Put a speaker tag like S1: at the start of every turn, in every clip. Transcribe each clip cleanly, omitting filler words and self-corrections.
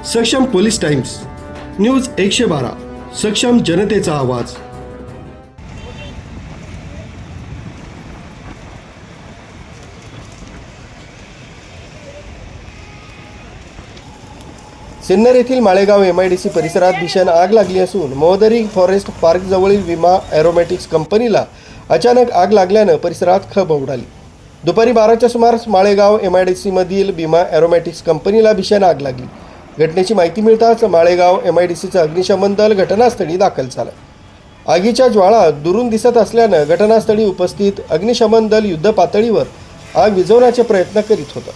S1: सक्षम police times, news 112, सक्षम जनतेचा आवाज. सिन्नर येथील माळेगाव MIDC परिसरात भीषण आग लागली असून मोहदरी फॉरेस्ट पार्क जवळील विमा एरोमॅटिक्स कंपनीला अचानक आग लागल्यानं परिसरात खळबळ उडाली. दुपारी 12च्या सुमारास माळेगाव MIDC मधील विमा एरोमॅटिक्स कंपनीला भीषण आग लागली. घटनेची माहिती मिळताच माळेगाव MIDCचं अग्निशमन दल घटनास्थळी दाखल झालं. आगीच्या ज्वाळा दुरून दिसत असल्यानं घटनास्थळी उपस्थित अग्निशमन दल युद्ध पातळीवर आग विझवण्याचे प्रयत्न करीत होतं.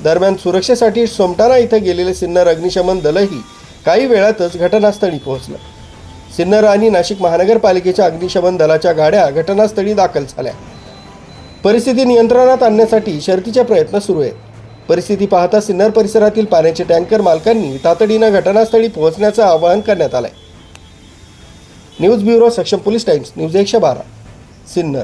S1: दरम्यान सुरक्षेसाठी सोमटाणा इथं गेलेले सिन्नर अग्निशमन दलही काही वेळातच घटनास्थळी पोहोचलं. सिन्नर आणि नाशिक महानगरपालिकेच्या अग्निशमन दलाच्या गाड्या घटनास्थळी दाखल झाल्या. परिस्थिती नियंत्रणात आणण्यासाठी शर्थीचे प्रयत्न सुरू आहेत. परिस्थिती पाहता सिन्नर परिसरातील पाण्याचे टँकर मालकांनी तातडीनं घटनास्थळी पोहोचण्याचं आवाहन करण्यात आलंय. न्यूज ब्युरो, सक्षम पोलीस टाइम्स, न्यूज 112, सिन्नर.